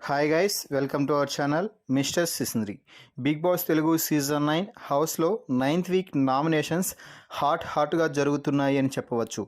Hi guys, welcome to our channel mister Sisindri. Big boss Telugu season 9 హౌస్లో 9th week nominations హాట్గా జరుగుతున్నాయి అని చెప్పవచ్చు.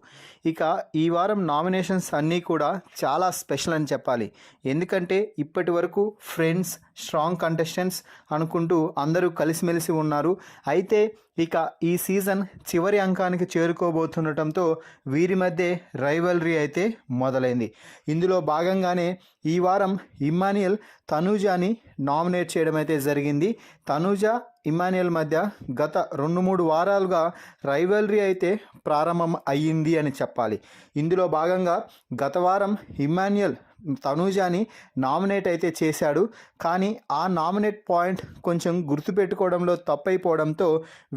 ఇక ఈ వారం నామినేషన్స్ అన్నీ కూడా చాలా స్పెషల్ అని చెప్పాలి. ఎందుకంటే ఇప్పటి వరకు ఫ్రెండ్స్, స్ట్రాంగ్ కంటెస్టెంట్స్ అనుకుంటూ అందరూ కలిసిమెలిసి ఉన్నారు. అయితే ఇక ఈ సీజన్ చివరి అంకానికి చేరుకోబోతుండటంతో వీరి మధ్య రైవల్రీ అయితే మొదలైంది. ఇందులో భాగంగానే ఈ వారం ఇమ్మాన్యుయల్ తనూజాని నామినేట్ చేయడం అయితే జరిగింది. తనూజ, ఇమ్మాన్యుయల్ మధ్య గత 2-3 వారాలుగా రైవల్రీ అయితే ప్రారంభం అయ్యింది అని చెప్పాలి. ఇందులో భాగంగా గత వారం ఇమ్మాన్యుయల్ తనూజాని నామినేట్ అయితే చేశాడు. కానీ ఆ నామినేట్ పాయింట్ కొంచెం గుర్తుపెట్టుకోవడంలో తప్పైపోవడంతో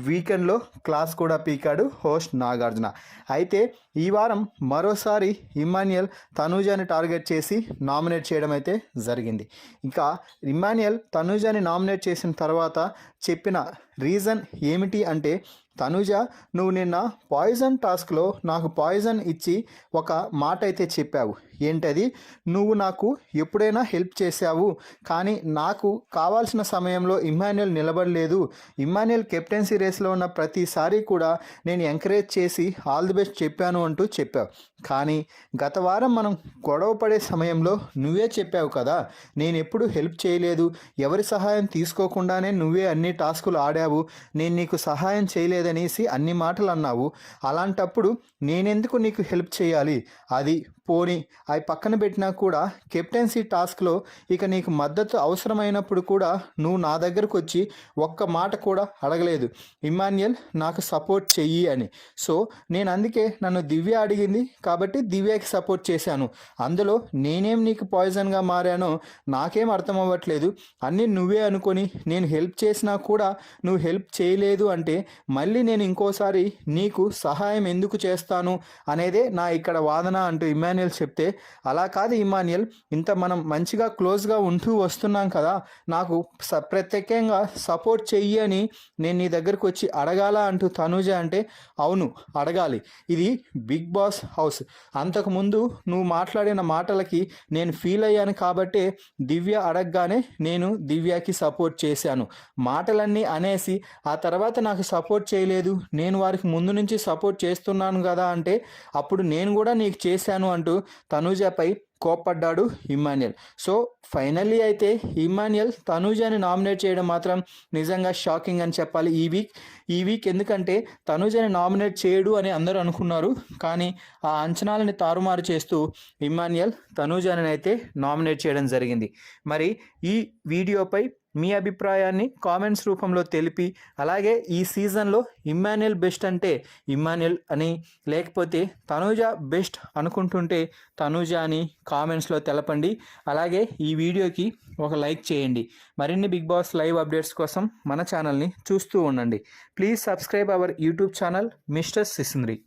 వీకెండ్లో క్లాస్ కూడా పీకాడు హోస్ట్ నాగార్జున. అయితే ఈ వారం మరోసారి ఇమ్మాన్యుయల్ తనూజాని టార్గెట్ చేసి నామినేట్ చేయడం అయితే జరిగింది. ఇంకా ఇమ్మాన్యుయల్ తనూజాని నామినేట్ చేసిన తర్వాత చెప్పిన రీజన్ ఏమిటి అంటే, తనూజ, నువ్వు నిన్న పాయిజన్ టాస్క్లో నాకు పాయిజన్ ఇచ్చి ఒక మాట అయితే చెప్పావు. ఏంటది? నువ్వు నాకు ఎప్పుడైనా హెల్ప్ చేశావు, కానీ నాకు కావాల్సిన సమయంలో ఇమ్మాన్యుయల్ నిలబడలేదు. ఇమ్మాన్యుయల్ కెప్టెన్సీ రేస్లో ఉన్న ప్రతిసారి కూడా నేను ఎంకరేజ్ చేసి ఆల్ ది బెస్ట్ చెప్పాను అంటూ చెప్పావు. కానీ గత వారం మనం గొడవ పడే సమయంలో నువ్వే చెప్పావు కదా, నేను ఎప్పుడు హెల్ప్ చేయలేదు, ఎవరి సహాయం తీసుకోకుండానే నువ్వే అన్ని టాస్కులు ఆడావు, నేను నీకు సహాయం చేయలేదనేసి అన్ని మాటలు అన్నావు. అలాంటప్పుడు నేనెందుకు నీకు హెల్ప్ చేయాలి? అది పోనీ అవి పక్కన పెట్టినా కూడా కెప్టెన్సీ టాస్క్లో ఇక నీకు మద్దతు అవసరమైనప్పుడు కూడా నువ్వు నా దగ్గరకు వచ్చి ఒక్క మాట కూడా అడగలేదు, ఇమ్మాన్యుయల్ నాకు సపోర్ట్ చెయ్యి అని. సో నేను అందుకే నన్ను దివ్య అడిగింది కాబట్టి దివ్యకి సపోర్ట్ చేశాను. అందులో నేనేం నీకు పాయిజన్గా మారానో నాకేం అర్థం అవ్వట్లేదు. అన్నీ నువ్వే అనుకొని నేను హెల్ప్ చేసినా కూడా నువ్వు హెల్ప్ చేయలేదు అంటే మళ్ళీ నేను ఇంకోసారి నీకు సహాయం ఎందుకు చేస్తాను అనేదే నా ఇక్కడ వాదన అంటూ ఇమ్మాన్యుయల్ చెప్తే, అలా కాదు ఇమ్మాన్యుయల్, ఇంత మనం మంచిగా క్లోజ్గా ఉంటూ వస్తున్నాం కదా, నాకు ప్రత్యేకంగా సపోర్ట్ చెయ్యి అని నేను నీ దగ్గరకు వచ్చి అడగాల అంటూ తనూజ అంటే, అవును అడగాలి, ఇది బిగ్ బాస్ హౌస్. అంతకుముందు నువ్వు మాట్లాడిన మాటలకి నేను ఫీల్ అయ్యాను కాబట్టే దివ్య అడగగానే నేను దివ్యకి సపోర్ట్ చేశాను. మాటలన్నీ అనేసి ఆ తర్వాత నాకు సపోర్ట్ చేయలేదు, నేను వారికి ముందు నుంచి సపోర్ట్ చేస్తున్నాను కదా అంటే అప్పుడు నేను కూడా నీకు చేశాను అంటూ తనూజపై కోప్పడ్డాడు ఇమ్మాన్యుయల్. సో ఫైనల్లీ అయితే ఇమ్మాన్యుయల్ తనూజాని నామినేట్ చేయడం మాత్రం నిజంగా షాకింగ్ అని చెప్పాలి ఈ వీక్. ఎందుకంటే తనూజాని నామినేట్ చేయడు అని అందరూ అనుకున్నారు, కానీ ఆ అంచనాలని తారుమారు చేస్తూ ఇమ్మాన్యుయల్ తనూజాని అయితే నామినేట్ చేయడం జరిగింది. మరి ఈ వీడియోపై మీ అభిప్రాయాన్ని కామెంట్స్ రూపంలో తెలిపి, అలాగే ఈ సీజన్లో ఇమ్మాన్యుయల్ బెస్ట్ అంటే ఇమ్మాన్యుయల్ అని, లేకపోతే తనూజ బెస్ట్ అనుకుంటుంటే తనూజ అని కామెంట్స్లో తెలపండి. అలాగే ఈ వీడియోకి ఒక లైక్ చేయండి. మరిన్ని బిగ్ బాస్ లైవ్ అప్డేట్స్ కోసం మన ఛానల్ని చూస్తూ ఉండండి. Please subscribe our YouTube channel mister సిసింద్రి.